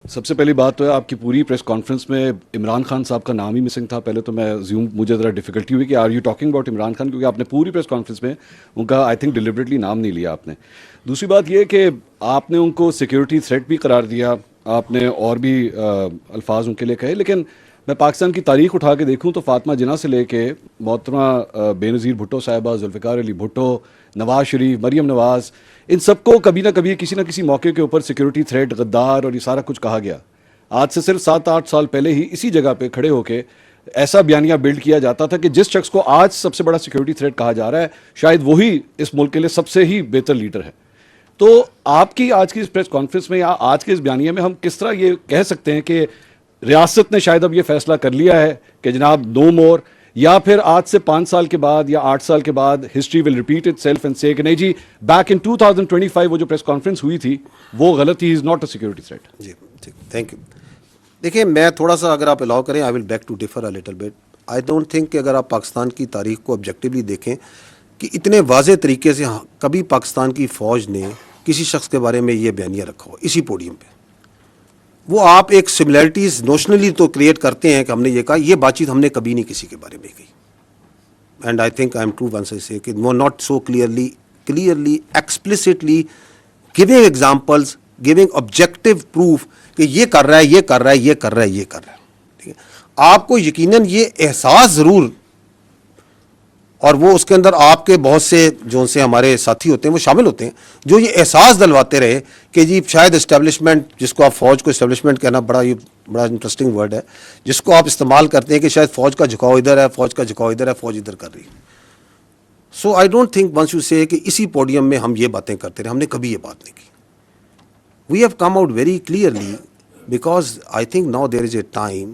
سب سے پہلی بات تو ہے آپ کی پوری پریس کانفرنس میں عمران خان صاحب کا نام ہی مسنگ تھا. پہلے تو میں مجھے ذرا ڈیفیکلٹی ہوئی کہ are you talking about Imran Khan, کیونکہ آپ نے پوری پریس کانفرنس میں ان کا آئی تھنک ڈیلیبریٹلی نام نہیں لیا آپ نے. دوسری بات یہ کہ آپ نے ان کو سیکیورٹی تھریٹ بھی قرار دیا, آپ نے اور بھی الفاظ ان کے لیے کہے, لیکن میں پاکستان کی تاریخ اٹھا کے دیکھوں تو فاطمہ جناح سے لے کے محترمہ بے نظیر بھٹو صاحبہ, ذوالفقار علی بھٹو, نواز شریف, مریم نواز, ان سب کو کبھی نہ کبھی کسی نہ کسی موقع کے اوپر سیکیورٹی تھریٹ, غدار اور یہ سارا کچھ کہا گیا. آج سے صرف 7-8 سال پہلے ہی اسی جگہ پہ کھڑے ہو کے ایسا بیانیہ بلڈ کیا جاتا تھا کہ جس شخص کو آج سب سے بڑا سیکیورٹی تھریٹ کہا جا رہا ہے شاید وہی اس ملک کے لیے سب سے ہی بہتر لیڈر ہے. تو آپ کی آج کی اس پریس کانفرنس میں یا آج کے اس بیانیے میں ہم کس طرح یہ کہہ سکتے ہیں کہ ریاست نے شاید اب یہ فیصلہ کر لیا ہے کہ جناب نو مور, یا پھر آج سے 5 سال کے بعد یا 8 سال کے بعد history will repeat it self and سے کہ نہیں جی بیک ان 2025 وہ جو پریس کانفرنس ہوئی تھی وہ غلط تھی, is not a security threat. جی ٹھیک, تھینک یو. دیکھیں میں تھوڑا سا اگر آپ الاؤ کریں, I will back to defer a little bit. I don't think کہ اگر آپ پاکستان کی تاریخ کو آبجیکٹیولی دیکھیں کہ اتنے واضح طریقے سے کبھی پاکستان کی فوج نے کسی شخص کے بارے میں یہ بیانیہ رکھا ہو اسی پوڈیم پہ. وہ آپ ایک سملیرٹیز نوشنلی تو کریٹ کرتے ہیں کہ ہم نے یہ کہا, یہ بات چیت ہم نے کبھی نہیں کسی کے بارے میں کی. And I think I am true once I say کہ وہ not so clearly explicitly giving examples, giving objective proof کہ یہ کر رہا ہے, یہ کر رہا ہے, یہ کر رہا ہے, یہ کر رہا ہے. ٹھیک ہے, آپ کو یقیناً یہ احساس ضرور, اور وہ اس کے اندر آپ کے بہت سے جو سے ہمارے ساتھی ہوتے ہیں وہ شامل ہوتے ہیں جو یہ احساس دلواتے رہے کہ جی شاید اسٹیبلشمنٹ, جس کو آپ فوج کو اسٹیبلشمنٹ کہنا بڑا انٹرسٹنگ ورڈ ہے, جس کو آپ استعمال کرتے ہیں کہ شاید فوج کا جھکاؤ ادھر ہے, فوج کا جھکاؤ ادھر ہے, فوج ادھر کر رہی ہے. So I don't think once you say کہ اسی پوڈیم میں ہم یہ باتیں کرتے رہے, ہم نے کبھی یہ بات نہیں کی. We have come out very clearly because I think now there is a time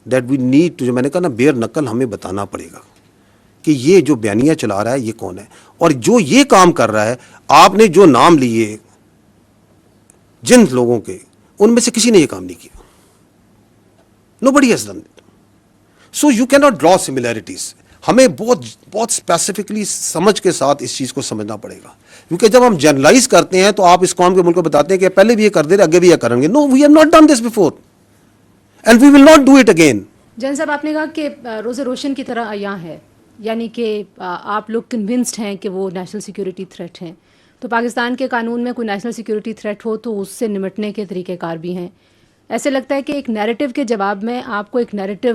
that we need to, جو میں نے کہا نا بیر نقل, ہمیں بتانا پڑے گا کہ یہ جو بیانیہ چلا رہا ہے یہ کون ہے, اور جو یہ کام کر رہا ہے. آپ نے جو نام لیے جن لوگوں کے, ان میں سے کسی نے یہ کام نہیں کیا. Nobody has done it. So you cannot draw similarities. ہمیں بہت اسپیسیفکلی سمجھ کے ساتھ اس چیز کو سمجھنا پڑے گا, کیونکہ جب ہم جنرلائز کرتے ہیں تو آپ اس قوم کے ملک کو بتاتے ہیں کہ پہلے بھی یہ کر دے رہے, آگے بھی یہ کریں گے. No, we have not done this before and we will not do it again. جن صاحب آپ نے کہا کہ روز روشن کی طرح عیاں ہے, یعنی کہ آپ لوگ کنونسڈ ہیں کہ وہ نیشنل سیکیورٹی تھریٹ ہیں. تو پاکستان کے قانون میں کوئی نیشنل سیکیورٹی تھریٹ ہو تو اس سے نمٹنے کے طریقہ کار بھی ہیں. ایسے لگتا ہے کہ ایک نیریٹو کے جواب میں آپ کو ایک نیریٹو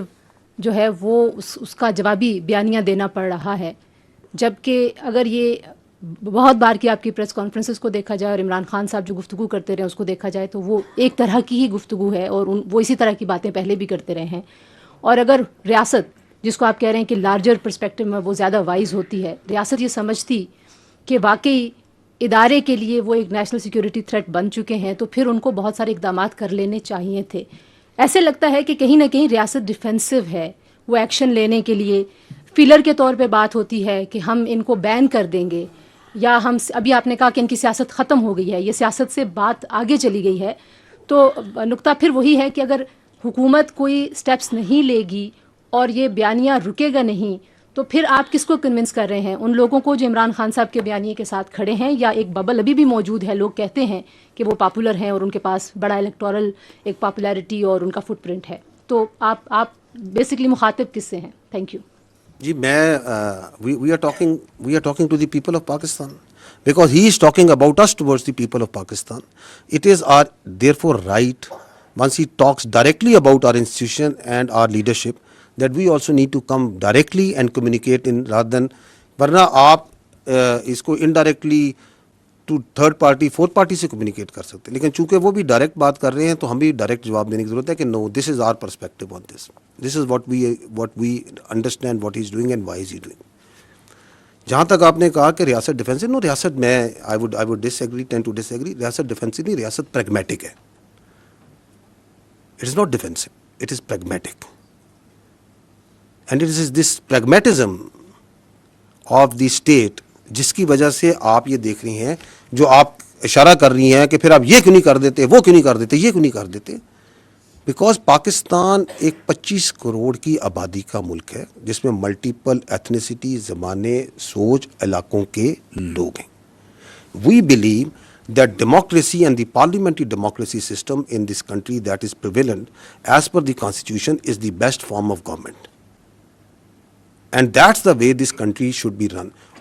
جو ہے وہ اس کا جوابی بیانیہ دینا پڑ رہا ہے, جبکہ اگر یہ بہت بار کی آپ کی پریس کانفرنسز کو دیکھا جائے اور عمران خان صاحب جو گفتگو کرتے رہے اس کو دیکھا جائے تو وہ ایک طرح کی ہی گفتگو ہے, اور وہ اسی طرح کی باتیں پہلے بھی کرتے رہے ہیں. اور اگر ریاست, جس کو آپ کہہ رہے ہیں کہ لارجر پرسپیکٹو میں وہ زیادہ وائز ہوتی ہے, ریاست یہ سمجھتی کہ واقعی ادارے کے لیے وہ ایک نیشنل سیکیورٹی تھریٹ بن چکے ہیں, تو پھر ان کو بہت سارے اقدامات کر لینے چاہیے تھے. ایسے لگتا ہے کہ کہیں نہ کہیں ریاست ڈیفینسو ہے, وہ ایکشن لینے کے لیے فیلر کے طور پہ بات ہوتی ہے کہ ہم ان کو بین کر دیں گے, یا ہم ابھی آپ نے کہا کہ ان کی سیاست ختم ہو گئی ہے, یہ سیاست سے بات آگے چلی گئی ہے. تو نقطہ پھر وہی ہے کہ اگر حکومت کوئی سٹیپس نہیں لے گی اور یہ بیانیہ رکے گا نہیں, تو پھر آپ کس کو کنونس کر رہے ہیں؟ ان لوگوں کو جو عمران خان صاحب کے بیانیے کے ساتھ کھڑے ہیں, یا ایک ببل ابھی بھی موجود ہے, لوگ کہتے ہیں کہ وہ پاپولر ہیں اور ان کے پاس بڑا الیکٹورل ایک پاپولیرٹی اور ان کا فٹ پرنٹ ہے. تو آپ بیسکلی مخاطب کس سے ہیں؟ Thank you. جی میں we are talking to the people of Pakistan because he is talking about us towards the people of Pakistan. It is our therefore right, once he talks directly about our institution and our leadership, that we also need to come directly and communicate in rather than, ورنہ آپ اس کو indirectly to third party, fourth party سے communicate کر سکتے ہیں, لیکن چونکہ وہ بھی ڈائریکٹ بات کر رہے ہیں تو ہم بھی ڈائریکٹ جواب دینے کی ضرورت ہے کہ no, this is our perspective on this. This is what we understand what he is doing and why is he doing. جہاں تک آپ نے کہا کہ ریاست ڈیفینسو, نو, ریاست میں I would disagree, tend to disagree. ریاست ڈیفینسو نہیں, ریاست پریگمیٹک ہے. It is not defensive, it is pragmatic, and it is this pragmatism of the state جس کی وجہ سے آپ یہ دیکھ رہی ہیں, جو آپ اشارہ کر رہی ہیں کہ پھر آپ یہ کیوں نہیں کر دیتے, وہ کیوں نہیں کر دیتے, یہ کیوں نہیں کر دیتے. بیکاز پاکستان ایک 25 کروڑ کی آبادی کا ملک ہے جس میں ملٹیپل ایتھنیسٹی, زمانے, سوچ, علاقوں کے لوگ ہیں. We believe that democracy and the parliamentary democracy system in this country that is prevalent as per the constitution is the best form of government. And that's the way this country should be run.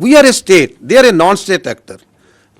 We are a state, they are a non-state actor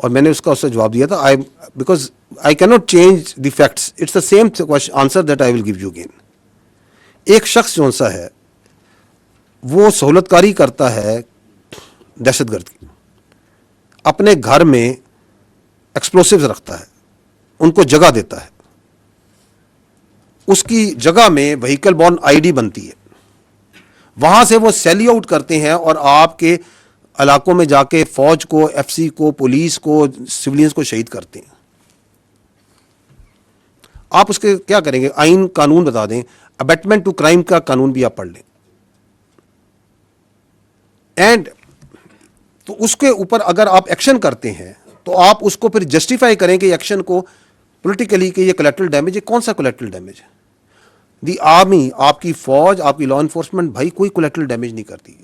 اور میں نے اس کا اس سے جواب دیا تھا because I کی not change the facts, it's the same answer that I will give you again. ایک شخص جو سا ہے وہ سہولت کاری کرتا ہے دہشت گرد کی, اپنے گھر میں ایکسپلوسیوز رکھتا ہے, ان کو جگہ دیتا ہے, اس کی جگہ میں وہیکل بورن آئی ڈی بنتی ہے, وہاں سے وہ سیلی آؤٹ کرتے ہیں اور آپ کے علاقوں میں جا کے فوج کو, ایف سی کو, پولیس کو, سولینز کو شہید کرتے ہیں. آپ اس کے کیا کریں گے؟ آئین قانون بتا دیں, ابیٹمنٹ ٹو کرائم کا قانون بھی آپ پڑھ لیں, اینڈ تو اس کے اوپر اگر آپ ایکشن کرتے ہیں تو آپ اس کو پھر جسٹیفائی کریں کہ ایکشن کو پولیٹیکلی کہ یہ کولیٹرل ڈیمیج ہے. کون سا کولیٹرل ڈیمیج ہے؟ دی آرمی, آپ کی فوج, آپ کی لا انفورسمنٹ بھائی کوئی کولیٹرل ڈیمیج نہیں کرتی.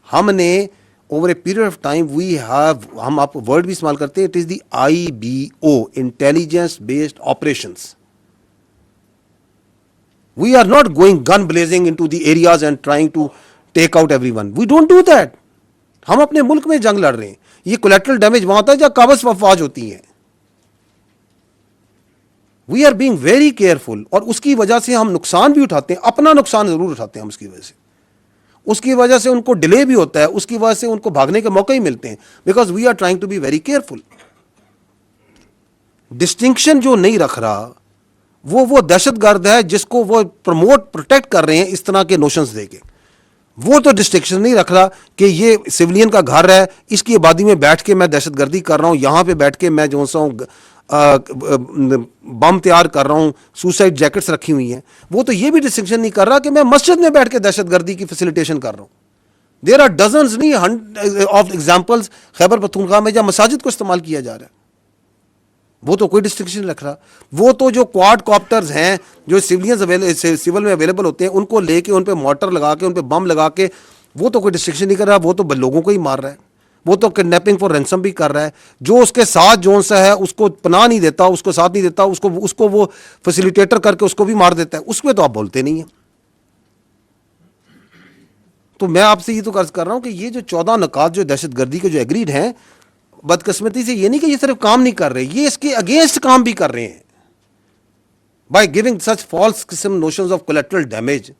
ہم نے over a period of time we have, ہم آپ ورڈ بھی استعمال کرتے ہیں, it is the IBO, intelligence based operations. We are not going gun blazing into the areas and trying to take out everyone. We don't do that. ہم اپنے ملک میں جنگ لڑ رہے ہیں. یہ کولیٹرل ڈیمیج وہاں ہوتا ہے جہاں قابض افواج ہوتی ہیں. We are being very careful, اور اس کی وجہ سے ہم نقصان بھی اٹھاتے ہیں, اپنا نقصان ضرور اٹھاتے ہیں ہم اس کی وجہ سے. اس کی وجہ سے ان کو ڈیلے بھی ہوتا ہے, اس کی وجہ سے ان کو بھاگنے کے موقع ہی ملتے ہیں, because we are trying to be very careful. Distinction جو نہیں رکھ رہا وہ دہشت گرد ہے جس کو وہ پروموٹ پروٹیکٹ کر رہے ہیں اس طرح کے نوشنز دے کے. وہ تو ڈسٹنکشن نہیں رکھ رہا کہ یہ سولین کا گھر ہے, اس کی آبادی میں بیٹھ کے میں دہشت گردی کر رہا ہوں, یہاں پہ بیٹھ کے میں جو سا ہوں بم تیار کر رہا ہوں, سوسائڈ جیکٹس رکھی ہوئی ہیں. وہ تو یہ بھی ڈسٹنکشن نہیں کر رہا کہ میں مسجد میں بیٹھ کے دہشت گردی کی فیسیلیٹیشن کر رہا ہوں. دیر آر ڈزنز نہیں آف ایگزامپلس خیبر پختونخوا میں جہاں مساجد کو استعمال کیا جا رہا ہے. وہ تو کوئی ڈسٹنکشن نہیں رکھ رہا. وہ تو جو کوارڈ کاپٹرز ہیں جو سول میں اویلیبل ہوتے ہیں, ان کو لے کے ان پہ مارٹر لگا کے ان پہ بم لگا کے, وہ تو کوئی ڈسٹنکشن نہیں کر رہا. وہ تو لوگوں کو ہی مار رہا ہے. وہ تو کڈنیپنگ فار رینسم بھی کر رہا ہے. جو اس کے ساتھ جو سا ہے اس کو پناہ نہیں دیتا, اس کو ساتھ نہیں دیتا, اس کو وہ فیسیلیٹیٹر کر کے اس کو بھی مار دیتا ہے. اس پہ تو آپ بولتے نہیں ہیں. تو میں آپ سے یہ تو عرض کر رہا ہوں کہ یہ جو 14 نکات جو دہشت گردی کے جو ایگریڈ ہیں, بدقسمتی سے یہ نہیں کہ یہ صرف کام نہیں کر رہے, یہ اس کے اگینسٹ کام بھی کر رہے ہیں. بائی گیونگ سچ فالس قسم notions of collateral damage,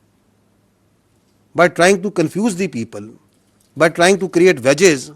by trying to confuse the people, by trying to create wages,